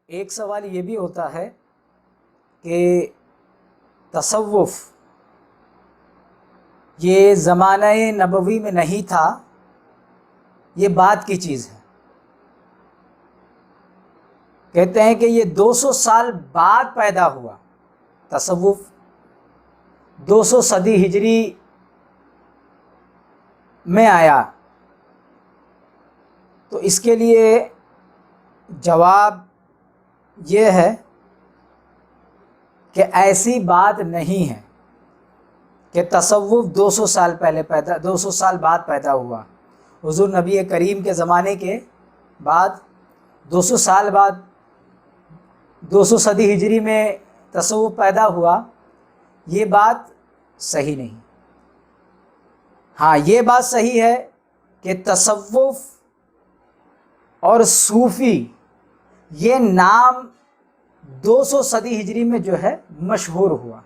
ایک سوال یہ بھی ہوتا ہے کہ تصوف یہ زمانہ نبوی میں نہیں تھا، یہ بعد کی چیز ہے۔ کہتے ہیں کہ یہ 200 سال بعد پیدا ہوا تصوف، 200 صدی ہجری میں آیا۔ تو اس کے لیے جواب یہ ہے کہ ایسی بات نہیں ہے کہ تصوف 200 سال پہلے 200 سال بعد پیدا ہوا۔ حضور نبی کریم کے زمانے کے بعد 200 سال بعد 200 صدی ہجری میں تصوف پیدا ہوا، یہ بات صحیح نہیں۔ ہاں، یہ بات صحیح ہے کہ تصوف اور صوفی یہ نام 200 صدی ہجری میں جو ہے مشہور ہوا۔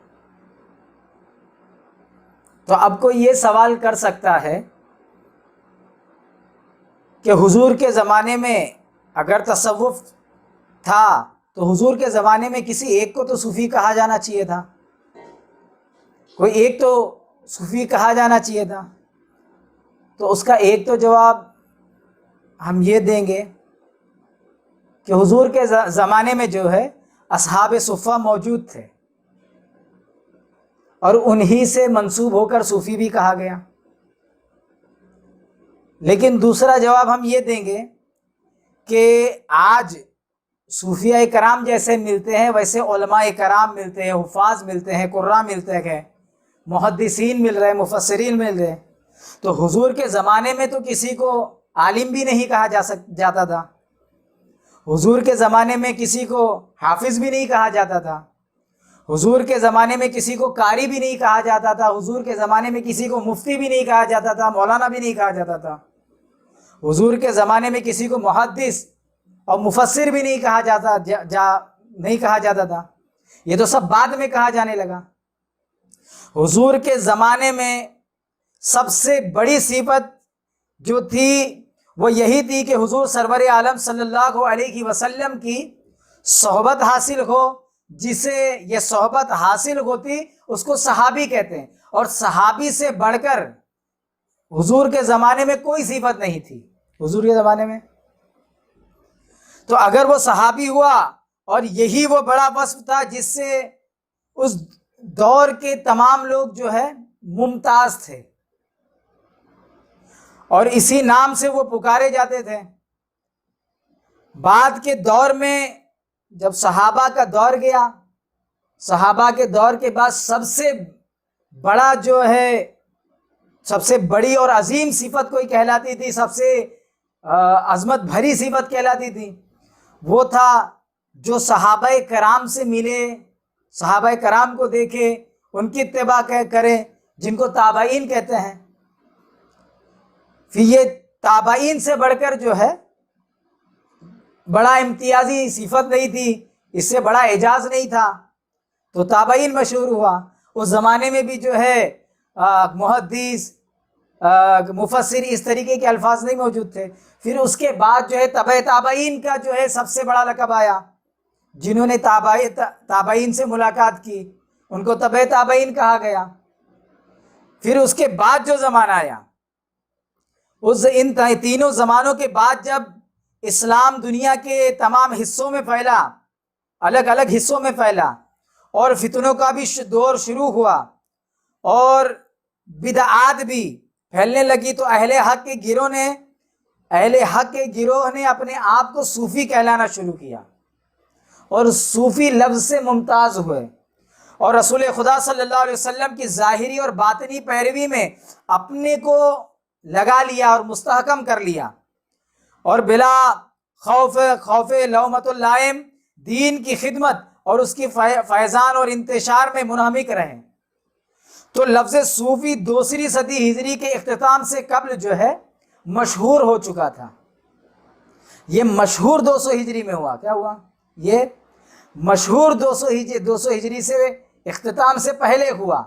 تو اب کوئی یہ سوال کر سکتا ہے کہ حضور کے زمانے میں اگر تصوف تھا تو حضور کے زمانے میں کسی ایک کو تو صوفی کہا جانا چاہیے تھا، کوئی ایک تو صوفی کہا جانا چاہیے تھا۔ تو اس کا ایک تو جواب ہم یہ دیں گے کہ حضور کے زمانے میں جو ہے اصحاب صفہ موجود تھے اور انہی سے منسوب ہو کر صوفی بھی کہا گیا۔ لیکن دوسرا جواب ہم یہ دیں گے کہ آج صوفیاء کرام جیسے ملتے ہیں ویسے علماء کرام ملتے ہیں، حفاظ ملتے ہیں، قراء ملتے ہیں، محدثین مل رہے ہیں، مفسرین مل رہے ہیں۔ تو حضور کے زمانے میں تو کسی کو عالم بھی نہیں کہا جاتا تھا، حضور کے زمانے میں کسی کو حافظ بھی نہیں کہا جاتا تھا، حضور کے زمانے میں کسی کو قاری بھی نہیں کہا جاتا تھا، حضور کے زمانے میں کسی کو مفتی بھی نہیں کہا جاتا تھا، مولانا بھی نہیں کہا جاتا تھا، حضور کے زمانے میں کسی کو محدث اور مفسر بھی نہیں کہا جاتا تھا۔ یہ تو سب بعد میں کہا جانے لگا۔ حضور کے زمانے میں سب سے بڑی صفت جو تھی وہ یہی تھی کہ حضور سرور عالم صلی اللہ علیہ وسلم کی صحبت حاصل ہو۔ جسے یہ صحبت حاصل ہوتی اس کو صحابی کہتے ہیں، اور صحابی سے بڑھ کر حضور کے زمانے میں کوئی صفت نہیں تھی حضور کے زمانے میں۔ تو اگر وہ صحابی ہوا اور یہی وہ بڑا وصف تھا جس سے اس دور کے تمام لوگ جو ہے ممتاز تھے اور اسی نام سے وہ پکارے جاتے تھے۔ بعد کے دور میں جب صحابہ کا دور گیا، صحابہ کے دور کے بعد سب سے بڑا جو ہے، سب سے بڑی اور عظیم صفت کوئی کہلاتی تھی، سب سے عظمت بھری صفت کہلاتی تھی، وہ تھا جو صحابہ کرام سے ملے، صحابہ کرام کو دیکھے، ان کی اتباع کرے، جن کو تابعین کہتے ہیں۔ پھر یہ تابعین سے بڑھ کر جو ہے بڑا امتیازی صفت نہیں تھی، اس سے بڑا اعجاز نہیں تھا، تو تابعین مشہور ہوا۔ اس زمانے میں بھی جو ہے محدث، مفسر، اس طریقے کے الفاظ نہیں موجود تھے۔ پھر اس کے بعد جو ہے تبع تابعین کا جو ہے سب سے بڑا لقب آیا، جنہوں نے تابعین سے ملاقات کی ان کو تبع تابعین کہا گیا۔ پھر اس کے بعد جو زمانہ آیا، ان تینوں زمانوں کے بعد جب اسلام دنیا کے تمام حصوں میں پھیلا، الگ الگ حصوں میں پھیلا، اور فتنوں کا بھی دور شروع ہوا اور بدعات بھی پھیلنے لگی، تو اہل حق کے گروہ نے اپنے آپ کو صوفی کہلانا شروع کیا اور صوفی لفظ سے ممتاز ہوئے، اور رسول خدا صلی اللہ علیہ وسلم کی ظاہری اور باطنی پیروی میں اپنے کو لگا لیا اور مستحکم کر لیا، اور بلا خوف لومۃ اللائم دین کی خدمت اور اس کی فیضان اور انتشار میں منہمک رہے۔ تو لفظ صوفی 2 صدی ہجری کے اختتام سے قبل جو ہے مشہور ہو چکا تھا۔ یہ مشہور 200 ہجری میں ہوا۔ کیا ہوا؟ یہ مشہور 200 ہجری سے اختتام سے پہلے ہوا،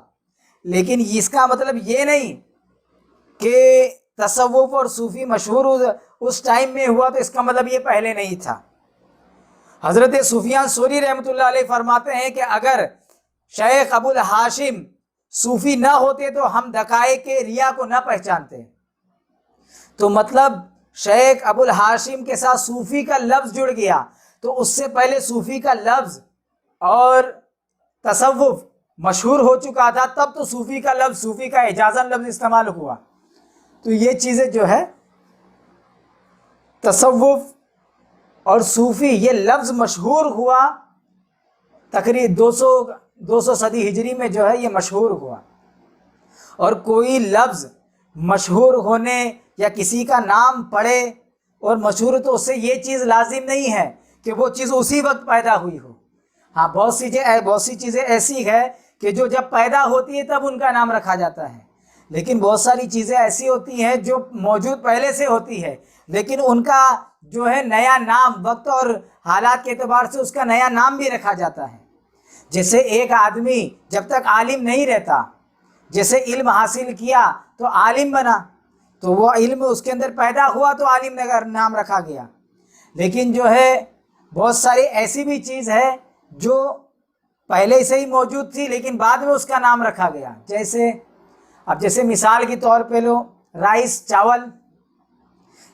لیکن اس کا مطلب یہ نہیں کہ تصوف اور صوفی مشہور اس ٹائم میں ہوا تو اس کا مطلب یہ پہلے نہیں تھا۔ حضرت سفیان ثوری رحمۃ اللہ علیہ فرماتے ہیں کہ اگر شیخ ابو الہاشم صوفی نہ ہوتے تو ہم دقائق ریا کو نہ پہچانتے. تو مطلب شیخ ابو الہاشم کے ساتھ صوفی کا لفظ جڑ گیا. تو اس سے پہلے صوفی کا لفظ اور تصوف مشہور ہو چکا تھا، تب تو صوفی کا لفظ، صوفی کا اجازت لفظ استعمال ہوا. تو یہ چیزیں جو ہے تصوف اور صوفی یہ لفظ مشہور ہوا تقریباً 200 صدی ہجری میں جو ہے یہ مشہور ہوا. اور کوئی لفظ مشہور ہونے یا کسی کا نام پڑے اور مشہور تو اس سے یہ چیز لازم نہیں ہے کہ وہ چیز اسی وقت پیدا ہوئی ہو. ہاں بہت سی چیزیں ایسی ہے کہ جو جب پیدا ہوتی ہے تب ان کا نام رکھا جاتا ہے، لیکن بہت ساری چیزیں ایسی ہوتی ہیں جو موجود پہلے سے ہوتی ہے لیکن ان کا جو ہے نیا نام وقت اور حالات کے اعتبار سے اس کا نیا نام بھی رکھا جاتا ہے. جیسے ایک آدمی جب تک عالم نہیں رہتا، جیسے علم حاصل کیا تو عالم بنا، تو وہ علم اس کے اندر پیدا ہوا تو عالم نام رکھا گیا. لیکن جو ہے بہت ساری ایسی بھی چیز ہے جو پہلے سے ہی موجود تھی لیکن بعد میں اس کا نام رکھا گیا. جیسے مثال کے طور پہ لو رائس،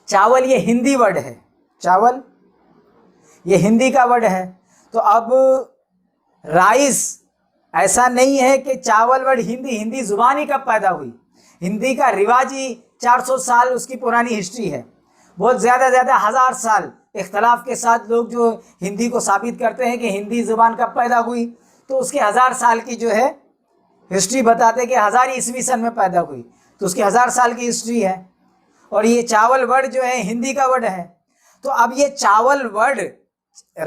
چاول یہ ہندی ورڈ ہے، چاول یہ ہندی کا ورڈ ہے. تو اب رائس ایسا نہیں ہے کہ چاول ورڈ ہندی زبان ہی کب پیدا ہوئی. ہندی کا رواجی 400 سال اس کی پرانی ہسٹری ہے، بہت زیادہ 1000 سال اختلاف کے ساتھ لوگ جو ہندی کو ثابت کرتے ہیں کہ ہندی زبان کب پیدا ہوئی تو اس کی 1000 سال کی جو ہے ہسٹری بتاتے کہ 1000 عیسوی سن میں پیدا ہوئی، تو اس کی 1000 سال کی ہسٹری ہے. اور یہ چاول ورڈ جو ہے ہندی کا ورڈ ہے. تو اب یہ چاول ورڈ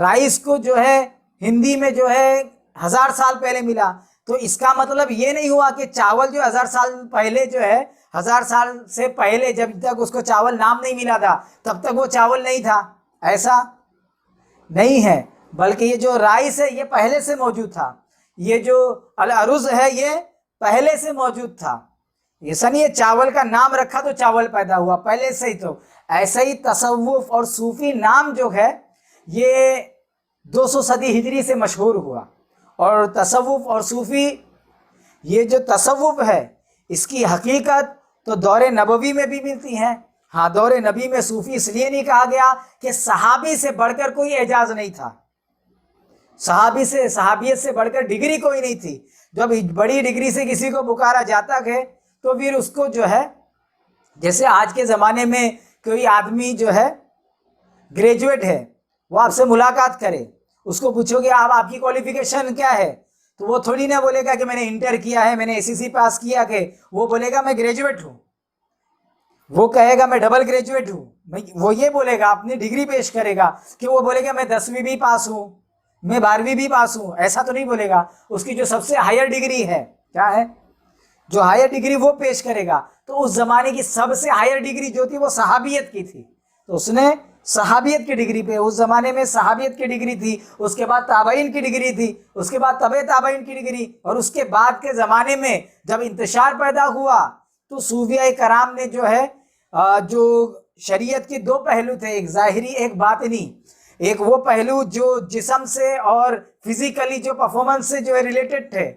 رائس کو جو ہے ہندی میں جو ہے 1000 سال پہلے ملا، تو اس کا مطلب یہ نہیں ہوا کہ چاول جو 1000 سال پہلے جو ہے 1000 سال سے پہلے جب تک اس کو چاول نام نہیں ملا تھا تب تک وہ چاول نہیں تھا، ایسا نہیں ہے. بلکہ یہ جو رائس ہے یہ پہلے سے موجود تھا، یہ جو الارز ہے یہ پہلے سے موجود تھا. ایسا نہیں ہے چاول کا نام رکھا تو چاول پیدا ہوا، پہلے سے ہی. تو ایسا ہی تصوف اور صوفی نام جو ہے یہ 200 صدی ہجری سے مشہور ہوا. اور تصوف اور صوفی یہ جو تصوف ہے اس کی حقیقت تو دور نبوی میں بھی ملتی ہے. ہاں دور نبی میں صوفی اس لیے نہیں کہا گیا کہ صحابی سے بڑھ کر کوئی اعجاز نہیں تھا، صحابیت سے بڑھ کر ڈگری کوئی نہیں تھی. جب بڑی ڈگری سے کسی کو پکارا جاتا ہے تو پھر اس کو جو ہے جیسے آج کے زمانے میں کوئی آدمی جو ہے گریجویٹ ہے، وہ آپ سے ملاقات کرے، اس کو پوچھو کہ آپ کی کوالیفیکیشن کیا ہے، تو وہ تھوڑی نہ بولے گا کہ میں نے انٹر کیا ہے، میں نے SSC پاس کیا، کہ وہ بولے گا میں گریجویٹ ہوں، وہ کہے گا میں ڈبل گریجویٹ ہوں. وہ یہ بولے گا، اپنی ڈگری پیش کرے گا کہ وہ بولے گا میں 10ویں بھی پاس ہوں، میں 12ویں بھی پاس ہوں، ایسا تو نہیں بولے گا. اس کی جو سب سے ہائر ڈگری ہے کیا ہے، جو ہائر ڈگری وہ پیش کرے گا. تو اس زمانے کی سب سے ہائر ڈگری جو تھی وہ صحابیت کی تھی، تو اس نے صحابیت کی ڈگری پہ، اس زمانے میں صحابیت کی ڈگری تھی، اس کے بعد تابعین کی ڈگری تھی، اس کے بعد تبع تابعین کی ڈگری، اور اس کے بعد کے زمانے میں جب انتشار پیدا ہوا تو صوفیاء کرام نے جو ہے جو شریعت کے 2 پہلو تھے، ایک ظاہری ایک باطنی. ایک وہ پہلو جو جسم سے اور فزیکلی جو پرفارمنس سے جو ہے ریلیٹڈ تھے،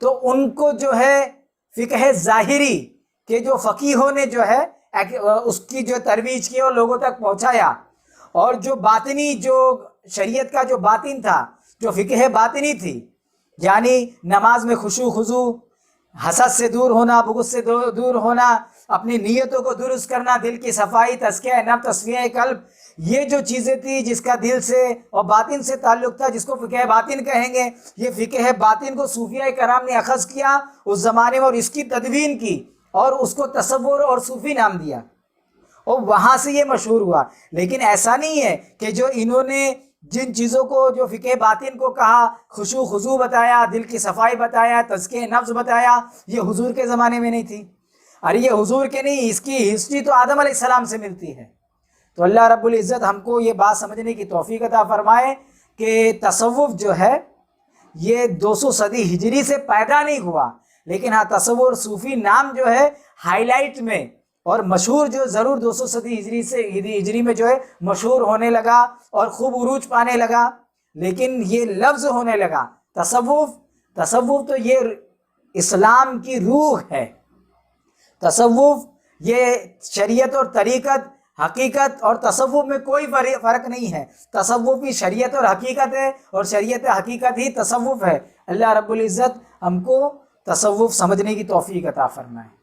تو ان کو جو ہے فقہ ظاہری کے جو فقیہوں نے جو ہے اس کی جو ترویج کی اور لوگوں تک پہنچایا. اور جو باطنی جو شریعت کا جو باطن تھا، جو فقہ باطنی تھی، یعنی نماز میں خشوع خضوع، حسد سے دور ہونا، بغض سے دور ہونا، اپنی نیتوں کو درست کرنا، دل کی صفائی، تزکیہ نفس، تصفیہ قلب، یہ جو چیزیں تھی جس کا دل سے اور باطن سے تعلق تھا، جس کو فقہ باطن کہیں گے، یہ فقہ باطن کو صوفیاء کرام نے اخذ کیا اس زمانے میں اور اس کی تدوین کی اور اس کو تصور اور صوفی نام دیا، اور وہاں سے یہ مشہور ہوا. لیکن ایسا نہیں ہے کہ جو انہوں نے جن چیزوں کو جو فقہ باطن کو کہا، خشوع خضوع بتایا، دل کی صفائی بتایا، تزکیہ نفس بتایا، یہ حضور کے زمانے میں نہیں تھی. ارے یہ حضور کے نہیں، اس کی ہسٹری تو آدم علیہ السلام سے ملتی ہے. تو اللہ رب العزت ہم کو یہ بات سمجھنے کی توفیق عطا فرمائے کہ تصوف جو ہے یہ 200 صدی ہجری سے پیدا نہیں ہوا، لیکن ہاں تصور صوفی نام جو ہے ہائی لائٹ میں اور مشہور جو ضرور 200 صدی ہجری میں جو ہے مشہور ہونے لگا اور خوب عروج پانے لگا، لیکن یہ لفظ ہونے لگا تصوف۔ تصوف تو یہ اسلام کی روح ہے، تصوف یہ شریعت اور طریقت، حقیقت اور تصوف میں کوئی فرق نہیں ہے، تصوف ہی شریعت اور حقیقت ہے اور شریعت حقیقت ہی تصوف ہے۔ اللہ رب العزت ہم کو تصوف سمجھنے کی توفیق عطا فرمائے۔